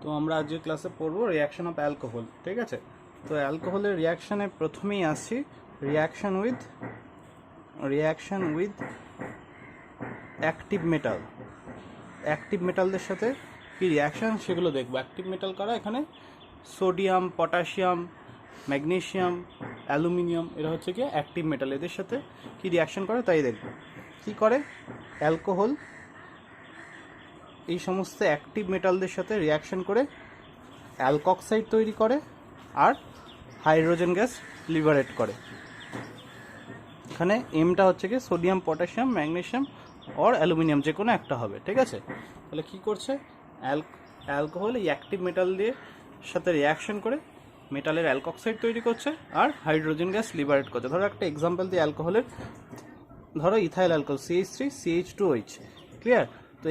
তো আমরা আজকে ক্লাসে পড়বো রিয়াকশন অফ অ্যালকোহল, ঠিক আছে। তো অ্যালকোহলের রিয়াকশানে প্রথমেই আসছি reaction with active metal. Active মেটালদের সাথে কি রিয়াকশান সেগুলো দেখবো। অ্যাক্টিভ মেটাল কারা? এখানে সোডিয়াম, পটাশিয়াম, ম্যাগনেসিয়াম, অ্যালুমিনিয়াম, এরা হচ্ছে কি অ্যাক্টিভ মেটাল। এদের সাথে কি রিয়াকশান করে তাই দেখব। কি করে অ্যালকোহল এই সমস্ত অ্যাক্টিভ মেটালদের সাথে রিয়াকশন করে অ্যালকক্সাইড তৈরি করে আর হাইড্রোজেন গ্যাস লিবারেট করে। এখানে এমটা হচ্ছে কি সোডিয়াম, পটাশিয়াম, ম্যাগনেসিয়াম আর অ্যালুমিনিয়াম, যে কোনো একটা হবে, ঠিক আছে। তাহলে কি করছে অ্যালকোহল এই অ্যাক্টিভ মেটাল দিয়ে সাথে রিয়াকশন করে মেটালের অ্যালকক্সাইড তৈরি করছে আর হাইড্রোজেন গ্যাস লিবারেট করছে। ধরো একটা এক্সাম্পল দিই অ্যালকোহলের, ধরো ইথাইল অ্যালকোহল CH3CH2OH, ক্লিয়ার। তো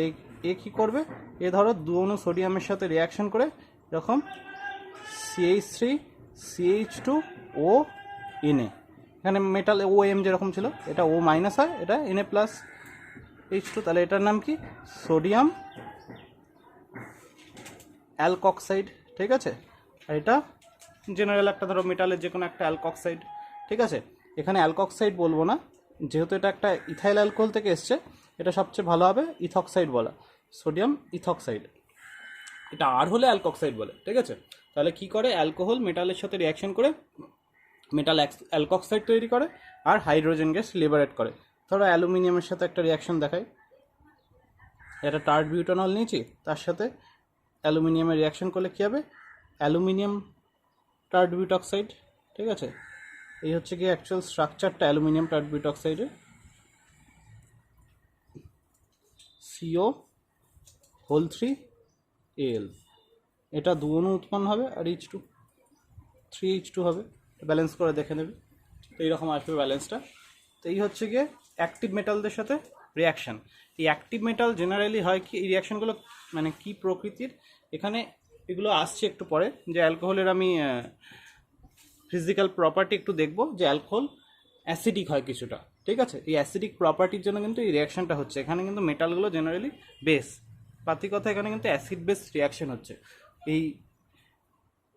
এ কী করবে, এ ধরো দু অণু সোডিয়ামের সাথে রিয়াকশন করে এরকম CH3CH2O Na, এখানে মেটাল OM যেরকম ছিল এটা O মাইনাস হয়, এটা Na+H2, তাহলে এটার নাম কি সোডিয়াম অ্যালকক্সাইড, ঠিক আছে। আর এটা জেনারেল একটা ধরো মেটালের যে কোনো একটা অ্যালকক্সাইড, ঠিক আছে। এখানে অ্যালকক্সাইড বলবো না, যেহেতু এটা একটা ইথাইল অ্যালকোহল থেকে এসছে, এটা সবচেয়ে ভালো হবে ইথক্সাইড বলা, সোডিয়াম ইথক্সাইড। এটা আর হলে অ্যালকক্সাইড বলে, ঠিক আছে। তাহলে কি করে অ্যালকোহল মেটালের সাথে রিয়াকশন করে মেটাল অ্যালকক্সাইড তৈরি করে আর হাইড্রোজেন গ্যাস লিবারেট করে। ধরো অ্যালুমিনিয়ামের সাথে একটা রিয়াকশন দেখাই, এটা টার্ট বিউটানল নিয়েছি, তার সাথে অ্যালুমিনিয়ামের রিয়াকশন করলে কী হবে অ্যালুমিনিয়াম টার্ট বিউটক্সাইড, ঠিক আছে। এই হচ্ছে কি অ্যাকচুয়াল স্ট্রাকচারটা অ্যালুমিনিয়াম টার্ট বিউটক্সাইডের। CO3Al, এটা দু অণু উৎপন্ন হবে আর H2 3H2 হবে, ব্যালেন্স করে দেখে নেবে। তো এইরকম আসবে ব্যালেন্সটা। তো এই হচ্ছে গিয়ে অ্যাক্টিভ মেটালদের সাথে রিয়াকশান। এই অ্যাক্টিভ মেটাল জেনারেলি হয় কি, এই রিয়াকশানগুলো মানে কি প্রকৃতির, এখানে এগুলো আসছে একটু পরে, যে অ্যালকোহলের আমি ফিজিক্যাল প্রপার্টি একটু দেখবো, যে অ্যালকোহল অ্যাসিডিক হয় কিছুটা, ঠিক আছে। এই অ্যাসিডিক প্রপার্টির জন্য কিন্তু এই রিয়াকশানটা হচ্ছে। এখানে কিন্তু মেটালগুলো জেনারেলি বেস, পাতি কথা এখানে কিন্তু অ্যাসিড বেস রিয়াকশান হচ্ছে। এই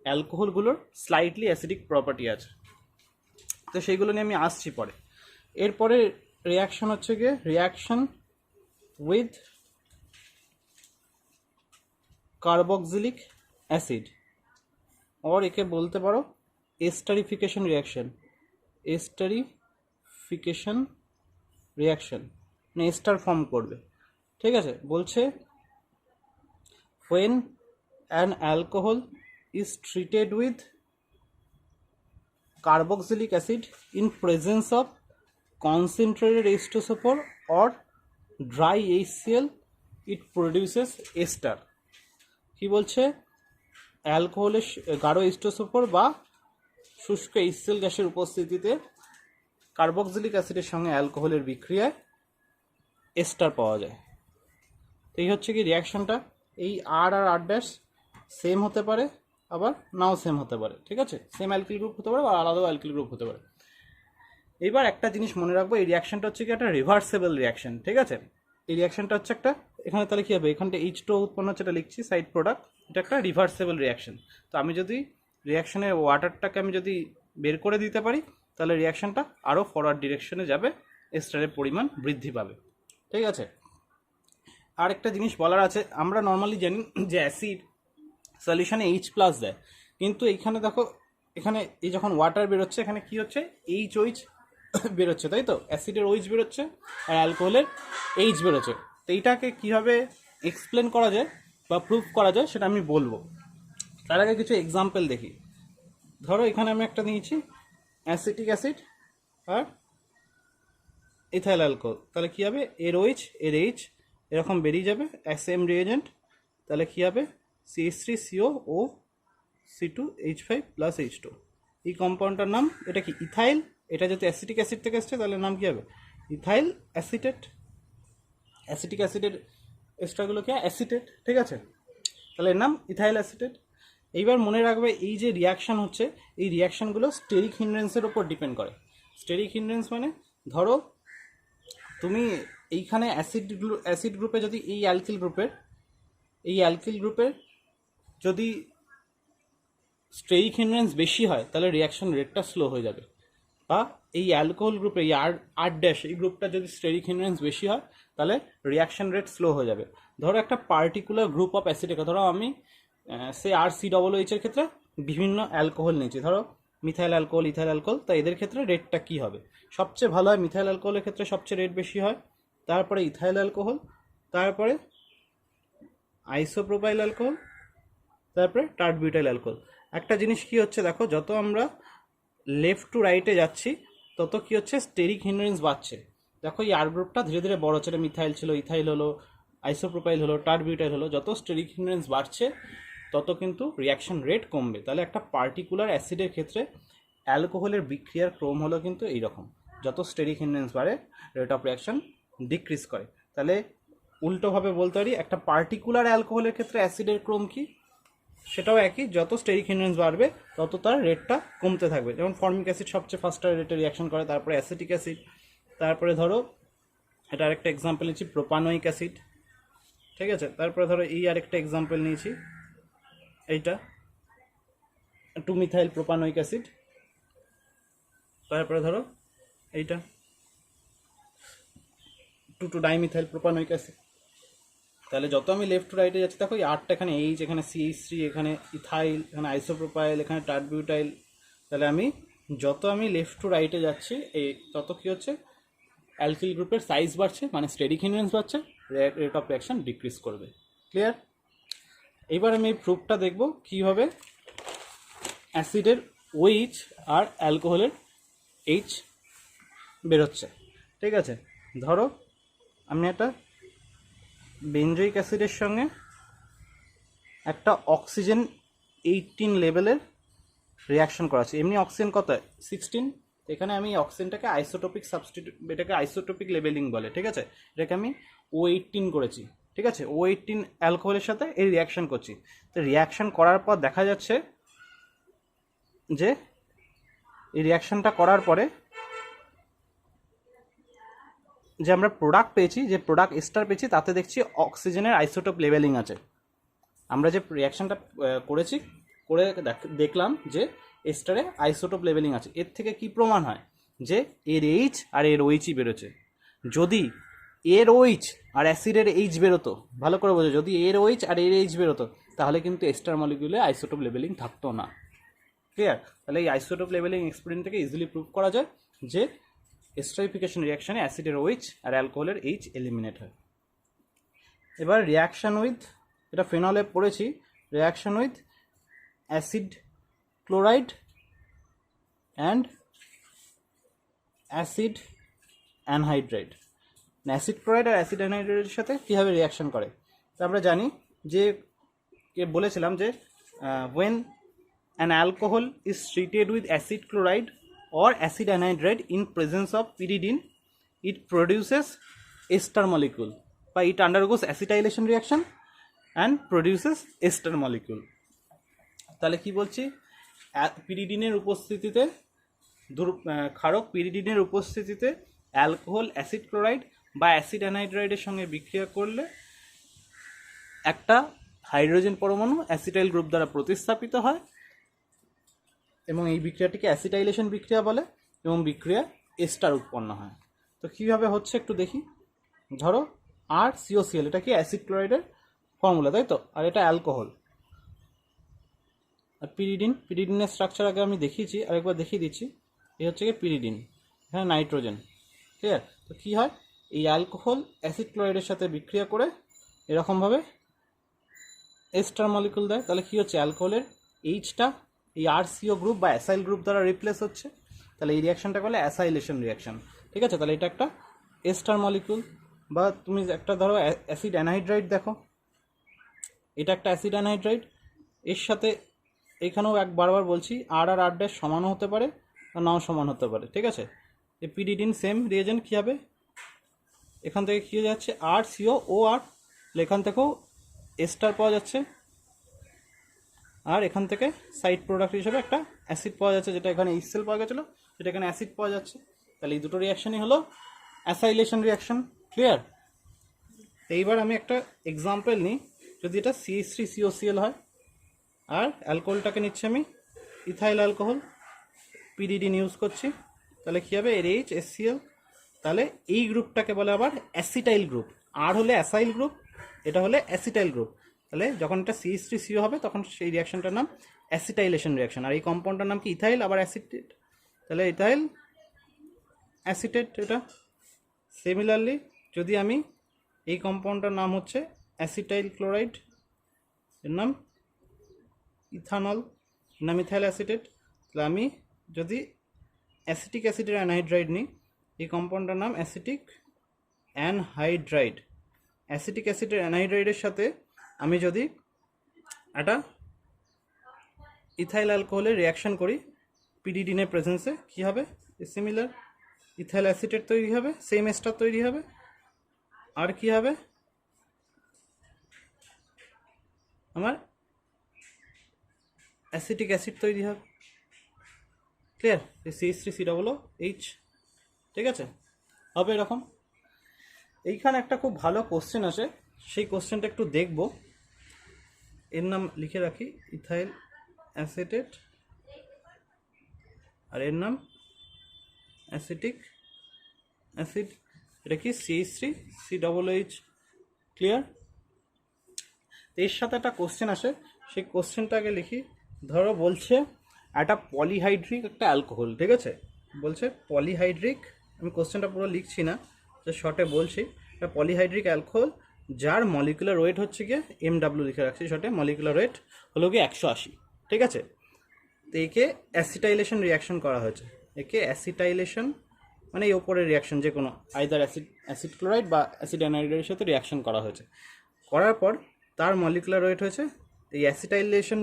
অ্যালকোহলগুলোর স্লাইটলি অ্যাসিডিক প্রপার্টি আছে, তো সেইগুলো নিয়ে আমি আসছি পরে। এরপরে রিয়াকশন হচ্ছে গিয়ে রিয়াকশন উইথ কার্বক্সিলিক অ্যাসিড, और একে বলতে পারো এস্টারিফিকেশন রিয়াকশন, মানে এস্টার ফর্ম করবে, ঠিক আছে। বলছে when an alcohol is treated with carboxylic acid in presence of concentrated H2SO4 or dry HCl, it produces ester। কি বলছে, অ্যালকোহলের গাঢ় H2SO4 বা শুষ্ক HCl গ্যাসের উপস্থিতিতে কার্বক্সিলিক অ্যাসিডের সঙ্গে অ্যালকোহলের বিক্রিয়ায় এস্টার পাওয়া যায়। তো এই হচ্ছে কি রিয়াকশনটা। এই আর ড্যাশ সেম হতে পারে, আবার নাও সেম হতে পারে, ঠিক আছে। সেম অ্যালকিল গ্রুপ হতে পারে বা আলাদাও অ্যালকিল গ্রুপ হতে পারে। এইবার একটা জিনিস মনে রাখবো, এই রিয়াকশনটা হচ্ছে কি একটা রিভার্সেবল রিয়াকশন, ঠিক আছে। এই রিয়াকশনটা হচ্ছে একটা, এখানে তাহলে কী হবে, এখানটা H2 উৎপন্ন হচ্ছে, এটা লিখছি সাইড প্রোডাক্ট, এটা একটা রিভার্সেবল রিয়াকশন। তো আমি যদি রিয়াকশনের ওয়াটারটাকে আমি যদি বের করে দিতে পারি, তাহলে রিয়াকশনটা আরও ফরওয়ার্ড ডিরেকশনে যাবে, এস্টারের পরিমাণ বৃদ্ধি পাবে, ঠিক আছে। আর একটা জিনিস বলার আছে, আমরা নর্মালি জানি যে অ্যাসিড সলিউশনে H+ দেয়, কিন্তু এইখানে দেখো, এখানে এই যখন ওয়াটার বেরোচ্ছে, এখানে কি হচ্ছে HOH বেরোচ্ছে, তাই তো। অ্যাসিডের OH বেরোচ্ছে আর অ্যালকোহলের H বেরোচ্ছে। তো এইটাকে কীভাবে এক্সপ্লেন করা যায় বা প্রুফ করা যায় সেটা আমি বলবো। তার আগে কিছু এক্সাম্পল দেখি। ধরো এখানে আমি একটা নিয়েছি অ্যাসিটিক অ্যাসিড আর ইথাইল অ্যালকোহল, তাহলে কী হবে, এর OH এর H এরকম বেরিয়ে যাবে সেম রিয়েজেন্ট, তাহলে কী হবে CH3COO(C2H5+H2), এই কম্পাউন্ডটার নাম, এটা কি ইথাইল। এটা যদি অ্যাসিটিক অ্যাসিড থেকে এসছে তাহলে নাম কী হবে ইথাইল অ্যাসিটেট। অ্যাসিটিক অ্যাসিডের এক্সট্রাগুলো কি অ্যাসিটেট, ঠিক আছে, তাহলে এর নাম ইথাইল অ্যাসিটেট। এইবার মনে রাখবে এই যে রিয়াকশান হচ্ছে, এই রিয়াকশানগুলো স্টেরিক হিন্ড্রেন্সের ওপর ডিপেন্ড করে। স্টেরিক হিন্ড্রেন্স মানে ধরো তুমি এইখানে অ্যাসিড গ্রুপে যদি এই অ্যালকিল গ্রুপের যদি স্টেরিক হিন্ড্রেন্স বেশি হয় তাহলে রিয়াকশন রেটটা স্লো হয়ে যাবে, বা এই অ্যালকোহল গ্রুপে এই R' এই গ্রুপটা যদি স্টেরিক হিন্ড্রেন্স বেশি হয় তাহলে রিয়াকশন রেট স্লো হয়ে যাবে। ধরো একটা পার্টিকুলার গ্রুপ অফ অ্যাসিডের, ধরো আমি সে RCOOH এর ক্ষেত্রে বিভিন্ন অ্যালকোহল নিয়েছি, ধরো মিথাইল অ্যালকোহল, ইথাইল অ্যালকোহল, তো এদের ক্ষেত্রে রেটটা কী হবে? সবচেয়ে ভালো হয় মিথাইল অ্যালকোহলের ক্ষেত্রে সবচেয়ে রেট বেশি হয়, তারপরে ইথাইল অ্যালকোহল, তারপরে আইসোপ্রোপাইল অ্যালকোহল, তারপরে টার্টবিউটাইল অ্যালকোহল। একটা জিনিস কি হচ্ছে দেখো, যত আমরা লেফট টু রাইটে যাচ্ছি তত কি হচ্ছে, স্টেরিক হিন্ড্রেন্স বাড়ছে। দেখো এই আর গ্রুপটা ধীরে ধীরে বড় হচ্ছে, মিথাইল ছিল, ইথাইল হলো, আইসোপ্রোপাইল হলো, টার্টবিউটাইল হলো, যত স্টেরিক হিন্ড্রেন্স বাড়ছে তত কিন্তু রিয়াকশন রেট কমবে। তাহলে একটা পার্টিকুলার অ্যাসিডের ক্ষেত্রে অ্যালকোহলের বিক্রিয়ার ক্রম হলো কিন্তু এইরকম, যত স্টেরিক হিন্ড্রেন্স বাড়ে রেট অফ রিয়াকশন ডিক্রিজ করে। তাহলে উল্টোভাবে বলতে পারি একটা পার্টিকুলার অ্যালকোহলের ক্ষেত্রে অ্যাসিডের ক্রম কি, সেটাও একই, যত স্টেরিক হিন্ড্রেন্স বাড়বে তত তার রেটটা কমতে থাকবে। যেমন ফর্মিক অ্যাসিড সবচেয়ে ফাস্টার রেটে রিয়াকশন করে, তারপরে অ্যাসিটিক অ্যাসিড, তারপরে ধরো এটা আরেকটা এক্সাম্পল নিচ্ছি প্রোপানোয়িক অ্যাসিড, ঠিক আছে। তারপরে ধরো এই আরেকটা এক্সাম্পল নিয়েছি, এইটা 2 মিথাইল প্রোপানোয়িক অ্যাসিড, তারপরে ধরো এইটা 2,2-ডাইমিথাইল প্রোপানোয়িক অ্যাসিড। তাহলে যত আমি লেফট টু রাইটে যাচ্ছি, দেখো এই আটটা, এখানে এইচ, এখানে CH3, এখানে ইথাইল, এখানে আইসোপ্রোপাইল, এখানে টার্টবিউটাইল। তাহলে আমি যত আমি লেফট টু রাইটে যাচ্ছি এই তত কী হচ্ছে, অ্যালকিল গ্রুপের সাইজ বাড়ছে, মানে স্টেরিক হিন্ড্রেন্স বাড়ছে, রেট অফ রিয়াকশন ডিক্রিজ করবে। ক্লিয়ার? এইবার আমি এই প্রুফটা দেখব কীভাবে অ্যাসিডের OH আর অ্যালকোহলের H বেরোচ্ছে। ঠিক আছে, ধরো আমি একটা বেঞ্জয়িক অ্যাসিডের সঙ্গে একটা অক্সিজেন 18 লেভেলের রিয়াকশন করাচ্ছি। এমনি অক্সিজেন কত, 16, এখানে আমি অক্সিজেনটাকে আইসোটোপিক সাবস্টিটিউট, এটাকে আইসোটোপিক লেভেলিং বলে, ঠিক আছে। এটাকে আমি O18 করেছি, ঠিক আছে। O18 অ্যালকোহলের সাথে এই রিয়াকশন করছি। তো রিয়াকশন করার পর দেখা যাচ্ছে যে এই রিয়াকশনটা করার পরে যে আমরা প্রোডাক্ট পেয়েছি, যে প্রোডাক্ট এস্টার পেয়েছি, তাতে দেখছি অক্সিজেনের আইসোটোপ লেভেলিং আছে। আমরা যে রিয়াকশনটা করেছি, করে দেখলাম যে এস্টারে আইসোটোপ লেভেলিং আছে। এর থেকে কি প্রমাণ হয়, যে এর এইচ আর এর ওইচই বেরোচ্ছে। যদি এর ওইচ আর অ্যাসিডের এইচ বেরোতো, ভালো করে বোঝো, যদি এর ওইচ আর এর এইচ বেরোতো তাহলে কিন্তু এস্টার মলিকিউলে আইসোটোপ লেভেলিং থাকতো না। ক্লিয়ার? তাহলে এই আইসোটোপ লেভেলিং এক্সপেরিমেন্ট থেকে ইজিলি প্রুভ করা যায় যে এস্টারিফিকেশন রিয়াকশানে অ্যাসিডের OH আর অ্যালকোহলের H এলিমিনেট হয়। এবার রিয়াকশান উইথ, এটা ফেনলে পড়েছি, reaction with acid chloride and acid anhydride. Acid chloride আর অ্যাসিড অ্যানহাইড্রাইডের সাথে কীভাবে রিয়াকশান করে, তো আমরা জানি যে বলেছিলাম যে when an alcohol is treated with acid chloride or acid anhydride in presence of pyridine, it produces ester molecule, বা it undergoes acetylation reaction and produces ester molecule. তাহলে কি বলছি, পিরিডিনের উপস্থিতিতে, ক্ষারক পিরিডিনের উপস্থিতিতে অ্যালকোহল অ্যাসিড ক্লোরাইড বা অ্যাসিড অ্যানহাইড্রাইডের সঙ্গে বিক্রিয়া করলে একটা হাইড্রোজেন পরমাণু অ্যাসিটাইল গ্রুপ দ্বারা প্রতিস্থাপিত হয়, এবং এই বিক্রিয়াটিকে অ্যাসিটাইলেশন বিক্রিয়া বলে, এবং বিক্রিয়া এস্টার উৎপন্ন হয়। তো কীভাবে হচ্ছে একটু দেখি। ধরো RCOCl, এটা কি অ্যাসিড ক্লোরাইডের ফর্মুলা, তাই তো, আর এটা অ্যালকোহল। আর পিরিডিনের স্ট্রাকচার আগে আমি দেখিয়েছি, আরেকবার দেখিয়ে দিচ্ছি। এই হচ্ছে কি পিরিডিন, এখানে নাইট্রোজেন। ক্লিয়ার? তো কী হয়, এই অ্যালকোহল অ্যাসিড ক্লোরাইডের সাথে বিক্রিয়া করে এরকমভাবে এস্টার মলিকুল দেয়। তাহলে কী হচ্ছে, অ্যালকোহলের এইচটা এই RCO গ্রুপ বা অ্যাসাইল গ্রুপ দ্বারা রিপ্লেস হচ্ছে। তাহলে এই রিয়াকশানটা করলে অ্যাসাইলেশন রিয়াকশান, ঠিক আছে। তাহলে এটা একটা এস্টার মলিকুল। বা তুমি একটা ধরো অ্যাসিড অ্যানহাইড্রাইড দেখো, এটা একটা অ্যাসিড অ্যানহাইড্রাইড, এর সাথে এখানেও বারবার বলছি আর R' সমানও হতে পারে আর নাও সমান হতে পারে, ঠিক আছে। এই পিরিডিন সেম রিয়েজেন্ট কী হবে, এখান থেকে কী হয়ে যাচ্ছে RCOOR, এখান থেকেও এস্টার পাওয়া যাচ্ছে, আর এখান থেকে সাইড প্রোডাক্ট হিসেবে একটা অ্যাসিড পাওয়া যাচ্ছে, যেটা এখানে HCl পাওয়া গেছিলো, সেটা এখানে অ্যাসিড পাওয়া যাচ্ছে। তাহলে এই দুটো রিয়াকশানই হলো অ্যাসাইলেশন রিয়াকশান। ক্লিয়ার? এইবার আমি একটা এক্সাম্পল নিই, যদি এটা CH3COCl হয়, আর অ্যালকোহলটাকে নিচ্ছি আমি ইথাইল অ্যালকোহল, পিডিডিন ইউজ করছি, তাহলে কী হবে এর এইচ HCl, তাহলে এই গ্রুপটাকে বলে আবার অ্যাসিটাইল গ্রুপ। আর হলে অ্যাসাইল গ্রুপ, এটা হলে অ্যাসিটাইল গ্রুপ। তাহলে যখন এটা CH3CO হবে তখন সেই রিয়াকশনটার নাম অ্যাসিটাইলেশন রিয়াকশন। আর এই কম্পাউন্ডটার নাম কি ইথাইল, আবার অ্যাসিটেট, তাহলে ইথাইল অ্যাসিটেট এটা। সিমিলারলি যদি আমি এই কম্পাউন্ডটার নাম হচ্ছে অ্যাসিটাইল ক্লোরাইড, এর নাম ইথানল, নাম ইথাইল অ্যাসিটেট, তাহলে আমি যদি অ্যাসিটিক অ্যাসিডের অ্যানহাইড্রাইড নিই, এই কম্পাউন্ডটার নাম অ্যাসিটিক অ্যানহাইড্রাইড। অ্যাসিটিক অ্যাসিডের অ্যানহাইড্রাইডের সাথে আমি যদি একটা ইথাইল অ্যালকোহলের রিয়াকশন করি পিডিডিনের প্রেজেন্সে, কী হবে সিমিলার ইথাইল অ্যাসিটেট তৈরি হবে, সেম এস্টার তৈরি হবে, আর কি হবে আমার অ্যাসিটিক অ্যাসিড তৈরি হবে। ক্লিয়ার? CH3COOH, ঠিক আছে, হবে এরকম। এইখানে একটা খুব ভালো কোশ্চেন আছে, সেই কোশ্চেনটা একটু দেখব। এর নাম লিখে রাখি ইথাইল অ্যাসিটেট, আর এর নাম অ্যাসিটিক অ্যাসিড, এটা কি CH3COOH। ক্লিয়ার? এর সাথে একটা কোশ্চেন আসে, সেই কোশ্চেনটা আগে লিখি। ধরো বলছে একটা পলিহাইড্রিক একটা অ্যালকোহল, ঠিক আছে, বলছে পলিহাইড্রিক, আমি কোশ্চেনটা পুরো লিখছি না, যে শর্টে বলছি, একটা পলিহাইড্রিক অ্যালকোহল যার মলিকুলার ওয়েট হচ্ছে গিয়ে MW লিখে রাখছি শর্টে, মলিকুলার ওয়েট হলো গিয়ে 180, ঠিক আছে। তো একে অ্যাসিটাইলেশন রিয়াকশন করা হয়েছে, একে অ্যাসিটাইলেশন মানে এই ওপরের রিয়াকশন, যে কোনো আইদার অ্যাসিড ক্লোরাইড বা অ্যাসিড অ্যানাইডের সাথে রিয়াকশন করা হয়েছে, করার পর তার মলিকুলার ওয়েট হয়েছে, এই অ্যাসিটাইলেশন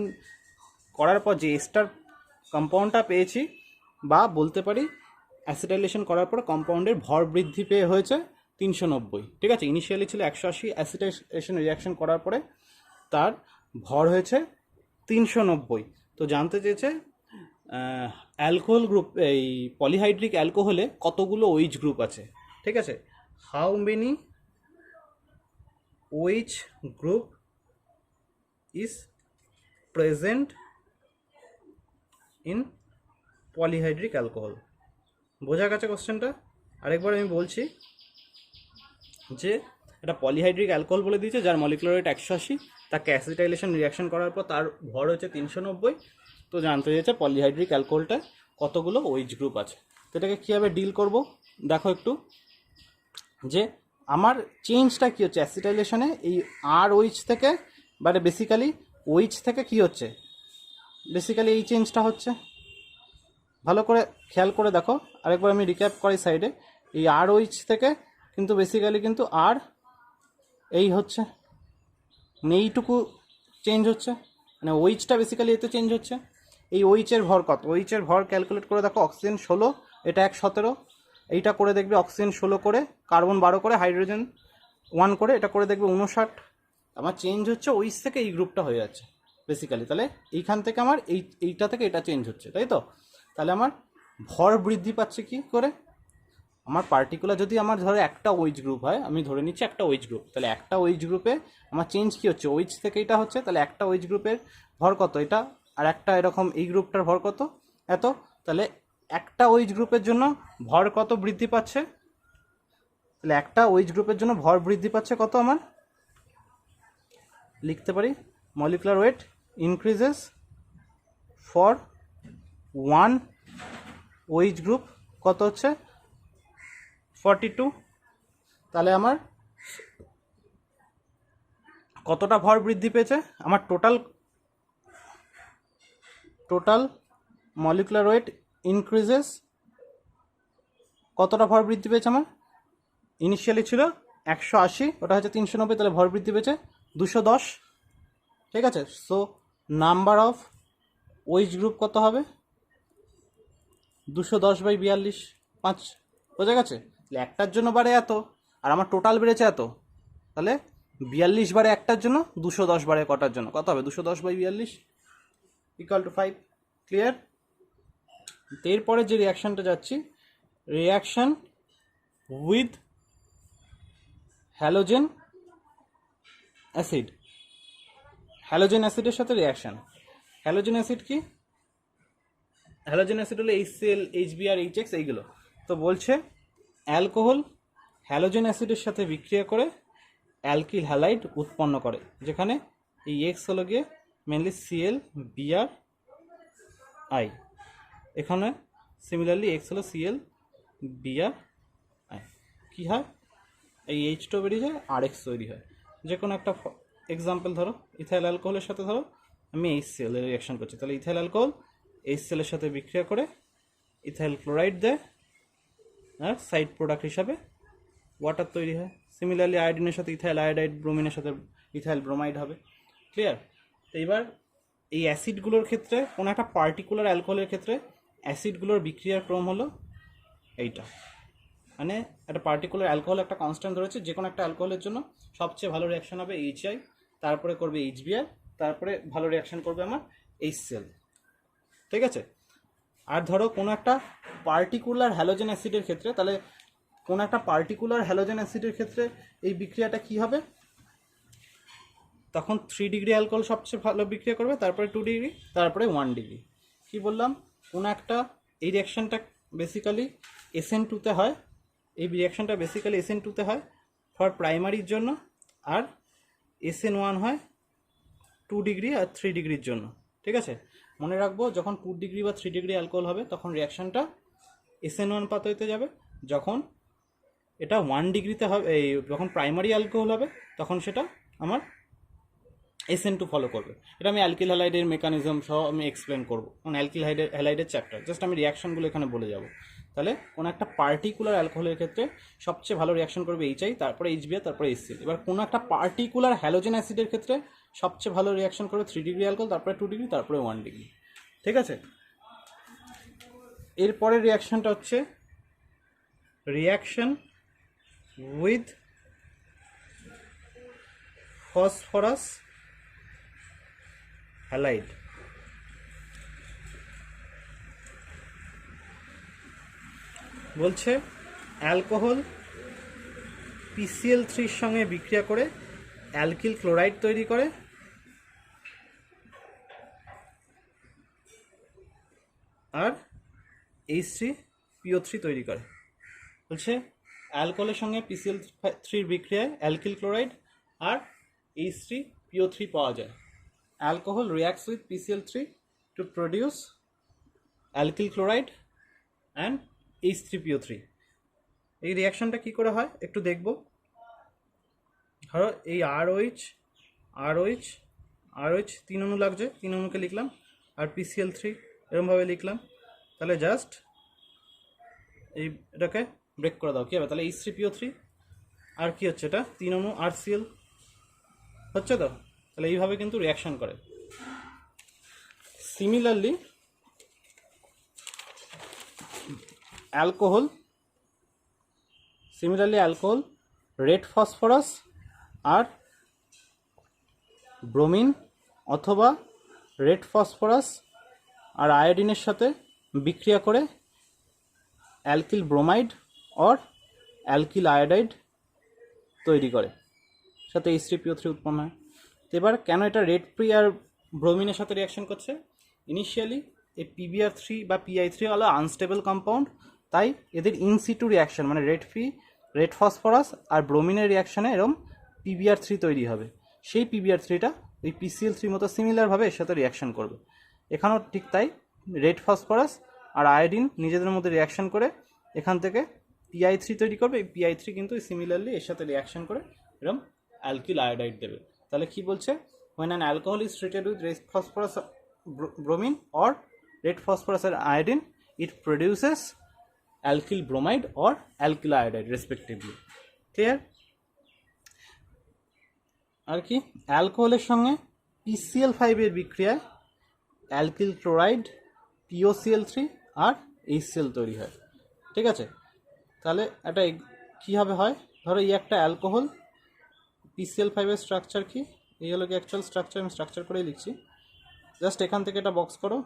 করার পর যে এস্টার কম্পাউন্ডটা পেয়েছি, বা বলতে পারি অ্যাসিটাইলেশন করার পর কম্পাউন্ডের ভর বৃদ্ধি পেয়ে হয়েছে 390, ঠিক আছে। ইনিশিয়ালি ছিল 180, অ্যাসিটাইলেশন রিয়াকশন করার পরে তার ভর হয়েছে 390। তো জানতে চেয়েছে অ্যালকোহল গ্রুপ, এই পলিহাইড্রিক অ্যালকোহলে কতগুলো OH গ্রুপ আছে, ঠিক আছে, how many OH group is present in polyhydric alcohol। বোঝা গেছে কোশ্চেনটা? আরেকবার আমি বলছি যে এটা পলিহাইড্রিক অ্যালকোহল বলে দিয়েছে যার মলিকুলার ওয়েট 180, তাকে অ্যাসিটাইলেশন রিয়াকশন করার পর তার ভর হচ্ছে 390। তো জানতে চেয়েছে পলিহাইড্রিক অ্যালকোহলটা কতগুলো OH গ্রুপ আছে। তো এটাকে কীভাবে ডিল করব দেখো একটু, যে আমার চেঞ্জটা কী হচ্ছে অ্যাসিটাইলেশনে, এই OH থেকে, বাট বেসিক্যালি OH থেকে কী হচ্ছে, বেসিক্যালি এই চেঞ্জটা হচ্ছে। ভালো করে খেয়াল করে দেখো, আরেকবার আমি রিক্যাপ করি সাইডে, এই OH থেকে কিন্তু বেসিক্যালি কিন্তু আর এই হচ্ছে, মানে এইটুকু চেঞ্জ হচ্ছে, মানে OHটা বেসিক্যালি এতে চেঞ্জ হচ্ছে। এই OH এর ভর কত, OH এর ভর ক্যালকুলেট করে দেখো, অক্সিজেন 16, এটা 117, এইটা করে দেখবে অক্সিজেন 16 করে, কার্বন 12 করে, হাইড্রোজেন 1 করে, এটা করে দেখবে 59। আমার চেঞ্জ হচ্ছে OH থেকে এই গ্রুপটা হয়ে যাচ্ছে বেসিক্যালি। তাহলে এইখান থেকে আমার এইটা থেকে এটা চেঞ্জ হচ্ছে, তাই তো। তাহলে আমার ভর বৃদ্ধি পাচ্ছে কি করে, আমার পার্টিকুলার যদি আমার ধরো একটা OH গ্রুপ হয়, আমি ধরে নিচ্ছি একটা OH গ্রুপ, তাহলে একটা OH গ্রুপে আমার চেঞ্জ কি হচ্ছে, OH থেকে এটা হচ্ছে, তাহলে একটা OH গ্রুপের ভর কত এটা, আর একটা এরকম এই গ্রুপটার ভর কত এত, তাহলে একটা OH গ্রুপের জন্য ভর কত বৃদ্ধি পাচ্ছে, তাহলে একটা OH গ্রুপের জন্য ভর বৃদ্ধি পাচ্ছে কত, আমার লিখতে পারি molecular weight increases for 1 OH group কত হচ্ছে 42। তাহলে আমার কতটা ভর বৃদ্ধি পেয়েছে, আমার টোটাল মলিকুলার ওয়েট ইনক্রিজেস কতটা ভর বৃদ্ধি পেয়েছে, আমার ইনিশিয়ালি ছিল 180, ওটা হচ্ছে 390, তাহলে ভর বৃদ্ধি পেয়েছে 210, ঠিক আছে। So number of OH group কত হবে 210/42, 5, বোঝা গেছে। তাহলে একটার জন্য বাড়ে এত, আর আমার টোটাল বেড়েছে এত, তাহলে 42 বারে একটার জন্য, 210 বারে কটার জন্য, কত হবে 210/42 ইকুয়াল টু 5। ক্লিয়ার? এরপরে যে রিয়াকশানটা যাচ্ছি, reaction with halogen acid, halogen অ্যাসিডের সাথে রিয়াকশান। হ্যালোজেন অ্যাসিড কি? হ্যালোজেন অ্যাসিড হলো HCl, HBr, HX এইগুলো। তো বলছে অ্যালকোহল হ্যালোজেন অ্যাসিডের সাথে বিক্রিয়া করে অ্যালকিল হ্যালাইড উৎপন্ন করে, যেখানে এই এক্স হলো গিয়ে মেনলি Cl, Br, I। এখানে সিমিলারলি এক্স হলো Cl, Br, I। কী হয়, এই H2 বেরিয়ে যায়, RX তৈরি হয়। যে কোনো একটা এক্সাম্পল ধরো, ইথাইল অ্যালকোহলের সাথে ধরো আমি HCl এর রিয়াকশন করছি, তাহলে ইথাইল অ্যালকোহল HCl এর সাথে বিক্রিয়া করে ইথাইল ক্লোরাইড দেয়, আর সাইড প্রোডাক্ট হিসাবে ওয়াটার তৈরি হয়। সিমিলারলি আয়োডিনের সাথে ইথাইল আয়োডাইড, ব্রোমিনের সাথে ইথাইল ব্রোমাইড হবে। ক্লিয়ার? তো এবার এই অ্যাসিডগুলোর ক্ষেত্রে, কোনো একটা পার্টিকুলার অ্যালকোহলের ক্ষেত্রে অ্যাসিডগুলোর বিক্রিয়ার ক্রম হলো এইটা। মানে একটা পার্টিকুলার অ্যালকোহল একটা কনস্ট্যান্ট ধরেছে, যে কোনো একটা অ্যালকোহলের জন্য সবচেয়ে ভালো রিয়াকশন হবে HI, তারপরে করবে HBr, তারপরে ভালো রিয়াকশন করবে আমার HCl। ঠিক আছে? আর ধরো কোনো একটা পার্টিকুলার হ্যালোজেন অ্যাসিডের ক্ষেত্রে, তাহলে কোনো একটা পার্টিকুলার হ্যালোজেন অ্যাসিডের ক্ষেত্রে এই বিক্রিয়াটা কি হবে, তখন 3 ডিগ্রি অ্যালকোহল সবচেয়ে ভালো বিক্রিয়া করবে, তারপরে 2 ডিগ্রি, তারপরে 1 ডিগ্রি। কি বললাম, কোনো একটা, এই রিয়াকশানটা বেসিক্যালি SN2-তে হয়, এই রিয়াকশানটা বেসিক্যালি SN2-তে হয় ফর প্রাইমারির জন্য, আর SN1 হয় 2 ডিগ্রি আর 3 ডিগ্রির জন্য। ঠিক আছে? মনে রাখবো, যখন 2 ডিগ্রি বা 3 ডিগ্রি অ্যালকোহল হবে তখন রিয়াকশানটা SN1 পাথওয়েতে যাবে, যখন এটা 1 ডিগ্রিতে হবে, এই যখন প্রাইমারি অ্যালকোহল হবে তখন সেটা আমার SN2 ফলো করবে। এটা আমি অ্যালকিল হ্যালাইডের মেকানিজম সহ আমি এক্সপ্লেন করবো, কারণ অ্যালকিল হ্যালাইডের চ্যাপ্টার, জাস্ট আমি রিয়াকশনগুলো এখানে বলে যাব। তাহলে কোনো একটা পার্টিকুলার অ্যালকোহলের ক্ষেত্রে সবচেয়ে ভালো রিয়াকশন করবে HI, তারপরে HBr, তারপরে HCl। এবার কোনো একটা পার্টিকুলার হ্যালোজেন অ্যাসিডের ক্ষেত্রে সবচেয়ে ভালো রিয়াকশন করবে 3 ডিগ্রি অ্যালকোহল, তারপরে 2 ডিগ্রি, তারপরে 1 ডিগ্রি। ঠিক আছে? এরপরের রিয়াকশনটা হচ্ছে রিয়াকশন উইথ ফসফরাস হ্যালাইড। বলছে অ্যালকোহল PCl3-র সঙ্গে বিক্রিয়া করে অ্যালকিল ক্লোরাইড তৈরি করে, আর H3PO3 তৈরি করে। বলছে অ্যালকোহলের সঙ্গে PCl3-র বিক্রিয়ায় অ্যালকিল ক্লোরাইড আর H3PO3 পাওয়া যায়। Alcohol reacts with PCl3 to produce alkyl chloride and H3PO3। এই রিয়াকশনটা কী করে হয় একটু দেখব। ধরো এই RH 3 অণু লাগছে, 3 অণুকে লিখলাম, আর PCl3 এরকমভাবে লিখলাম। তাহলে জাস্ট এটাকে ব্রেক করে দাও, কী হবে, তাহলে H3PO3 আর কি হচ্ছে, এটা 3 অণু RCl হচ্ছে তো। তাহলে এইভাবে কিন্তু রিয়াকশন করে। সিমিলারলি অ্যালকোহল রেড ফসফরাস আর ব্রোমিন, অথবা রেড ফসফরাস আর আয়োডিনের সাথে বিক্রিয়া করে alkyl bromide or alkyl iodide তৈরি করে, সাথে H3PO3 উৎপন্ন হয়। এবার কেন এটা রেড ফ্রি আর ব্রোমিনের সাথে রিয়াকশন করছে? ইনিশিয়ালি এই PBr3 বা PI3 হলো আনস্টেবল কম্পাউন্ড, তাই এদের ইনসিটু রিয়াকশন, মানে রেড ফসফরাস আর ব্রোমিনের রিয়াকশানে এরকম PBr3 তৈরি হবে। সেই PBr3টা ওই PCl3 মতো সিমিলারভাবে এর সাথে রিয়াকশন করবে। এখানেও ঠিক তাই, রেড ফসফরাস আর আয়োডিন নিজেদের মধ্যে রিয়াকশন করে এখান থেকে PI3 তৈরি করবে। এই PI3 কিন্তু সিমিলারলি এর সাথে রিয়াকশন করে এরকম অ্যালকিল আয়োডাইড দেবে। তাহলে কি বলছে, when an alcohol is treated with red phosphorus bromine or red phosphorus and iodine, it produces alkyl bromide or alkyl iodide respectively. Clear? আর কি, অ্যালকোহলের সঙ্গে PCl5 এর বিক্রিয়ায় অ্যালকিল ক্লোরাইড, POCl3 আর HCl তৈরি হয়। ঠিক আছে? তাহলে এটা কীভাবে হয়, ধরো এই একটা অ্যালকোহল, PCl5 এর স্ট্রাকচার কি, এই হলো কি অ্যাকচুয়াল স্ট্রাকচার, আমি স্ট্রাকচার করেই লিখছি। জাস্ট এখান থেকে এটা বক্স করো,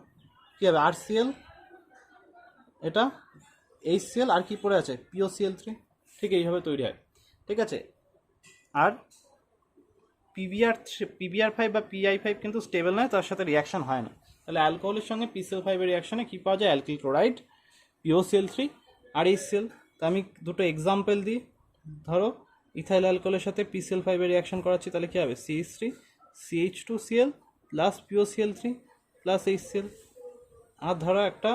কী হবে, RCl, এটা HCl, আর কি পড়ে আছে POCl3, ঠিক এইভাবে তৈরি হয়। ঠিক আছে? আর PBr5 বা PI5 কিন্তু স্টেবল নয়, তার সাথে রিয়াকশন হয় না। তাহলে অ্যালকোহলের সঙ্গে PCl5 এর রিয়াকশনে কী পাওয়া যায়? অ্যালকিল ক্লোরাইড, POCl3 আর HCl। তো আমি দুটো এক্সাম্পল দিই। ধরো ইথাইল অ্যালকোহলের সাথে PCl5 এর রিয়াকশন করাচ্ছি, তাহলে কী হবে? CH3 CH2Cl plus POCl3 plus HCl। আর ধরো একটা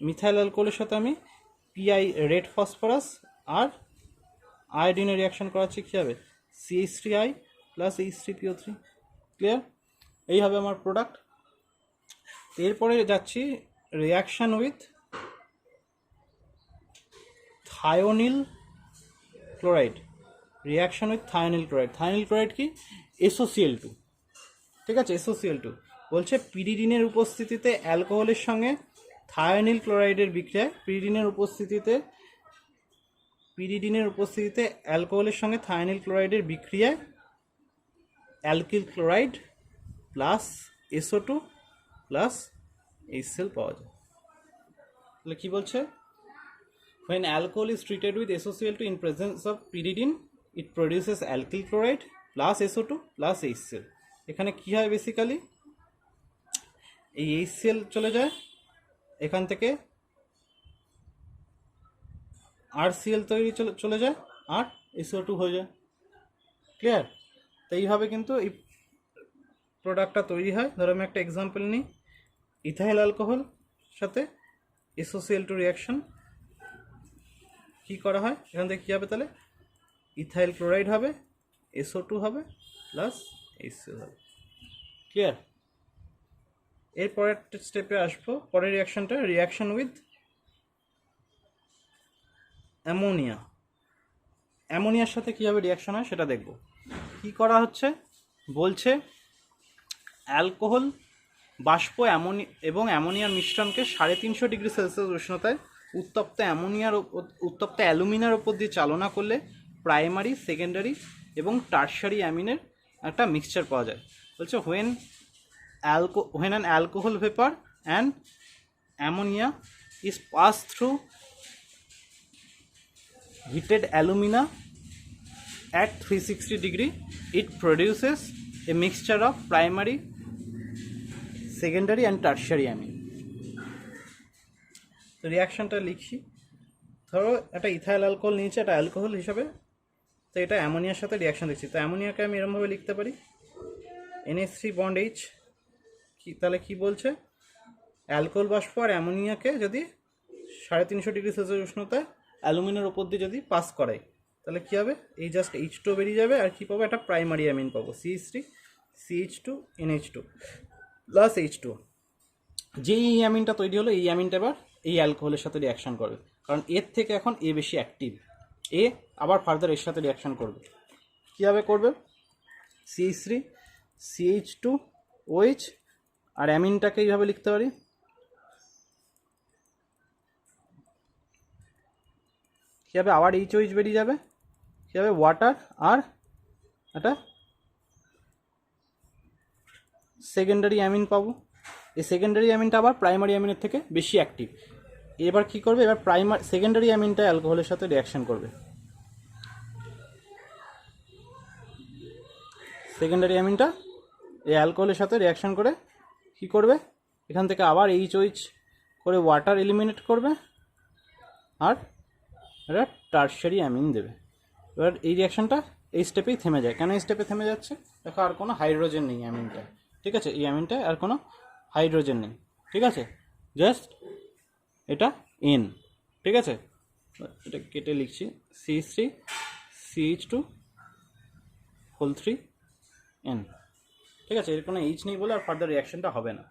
মিথাইল অ্যালকোহলের সাথে আমি PI রেড ফসফরাস আর আয়োডিনের রিয়াকশন করাচ্ছি, কী হবে? CH3I plus H3PO3। ক্লিয়ার? এই হবে আমার প্রোডাক্ট। এরপরে যাচ্ছি reaction with thionyl chloride. Reaction with thionyl chloride. Thionyl chloride কি? SOCl2। ঠিক আছে, SOCl2 বলছে পিরিডিনের উপস্থিতিতে অ্যালকোহলের সঙ্গে থায়োনিল ক্লোরাইডের বিক্রিয়ায় পিরিডিনের উপস্থিতিতে অ্যালকোহলের সঙ্গে থায়োনিল ক্লোরাইডের বিক্রিয়ায় alkyl chloride plus SO2 plus HCl পাওয়া যায়। তাহলে কী বলছে? When alcohol is treated with SOCl2 in presence of pyridine, it produces alkyl chloride plus SO2 plus HCl। এখানে কী হয়? বেসিক্যালি এই HCl চলে যায়, এখান থেকে RCl তৈরি চলে যায় আর SO2 হয়ে যায়। ক্লিয়ার? তো এইভাবে কিন্তু এই প্রোডাক্টটা তৈরি হয়। ধরো আমি একটা এক্সাম্পল নিই, ইথাইল অ্যালকোহল সাথে SOCl2 রিয়াকশন কী করা হয়? এখান থেকে কী হবে? তাহলে ইথাইল ক্লোরাইড হবে, SO2 হবে প্লাস HCl হবে। ক্লিয়ার? এর পরের স্টেপে আসবো। পরের রিয়াকশনটা রিয়াকশন উইথ অ্যামোনিয়া। অ্যামোনিয়ার সাথে কীভাবে রিয়াকশন হয় সেটা দেখব। কি করা হচ্ছে? বলছে অ্যালকোহল বাষ্প এবং অ্যামোনিয়ার মিশ্রণকে 350 ডিগ্রি সেলসিয়াস উষ্ণতায় উত্তপ্ত অ্যালুমিনার ওপর দিয়ে চালনা করলে প্রাইমারি, সেকেন্ডারি এবং টারশারি অ্যামিনের একটা মিক্সচার পাওয়া যায়। বলছে when an alcohol vapor and ammonia is passed through heated alumina at 360 degree, it produces a mixture of primary, secondary and tertiary amine। তো রিয়াকশনটা লিখছি। ধরো একটা ইথাইল অ্যালকোহল নিয়েছে, এটা অ্যালকোহল হিসাবে, তো এটা অ্যামোনিয়ার সাথে রিয়াকশন দেখছি। তো অ্যামোনিয়াকে আমি এরকমভাবে লিখতে পারি NH3 বন্ড H। তাহলে কি বলছে? অ্যালকোহল বাষ্প আর অ্যামোনিয়াকে যদি 350 ডিগ্রি সেলসিয়াস উষ্ণতায় অ্যালুমিনের ওপর দিয়ে যদি পাস করাই, তাহলে কী হবে? এই জাস্ট H2 বেরিয়ে যাবে আর কী পাবো? একটা প্রাইমারি অ্যামিন পাবো, CH3 CH2 NH2 plus H2। যেই অ্যামিনটা তৈরি হলো, এই অ্যামিনটা এবার এই অ্যালকোহলের সাথে রিয়াকশন করবে, কারণ এর থেকে এখন এ বেশি অ্যাক্টিভ। এ আবার ফার্দার এর সাথে রিয়াকশন করবে। কীভাবে করবে? CH3 CH2OH আর অ্যামিনটাকে এইভাবে লিখতে পারি, কী হবে? আবার HOH বেরিয়ে যাবে, কী হবে? ওয়াটার আর একটা সেকেন্ডারি অ্যামিন পাবো। এই সেকেন্ডারি অ্যামিনটা আবার প্রাইমারি অ্যামিনের থেকে বেশি অ্যাক্টিভ। এবার কি করবে? এবার সেকেন্ডারি অ্যামিনটা অ্যালকোহলের সাথে রিয়াকশন করবে। সেকেন্ডারি অ্যামিনটা এই অ্যালকোহলের সাথে রিয়াকশন করে কি করবে? এখান থেকে আবার HOH করে ওয়াটার এলিমিনেট করবে আর এটা টারশারি অ্যামিন দেবে। এবার এই রিয়াকশনটা এই স্টেপেই থেমে যায়। কেন এই স্টেপে থেমে যাচ্ছে? দেখো আর কোনো হাইড্রোজেন নেই অ্যামিনটায়। ঠিক আছে, এই অ্যামিনটায় আর কোনো হাইড্রোজেন নেই। ঠিক আছে, জাস্ট এটা N। ঠিক আছে, এটা কেটে লিখছি CH3 CH2 3 N। ঠিক আছে, এর কোনো H নেই বলে আর ফার্দার রিয়াকশনটা হবে না।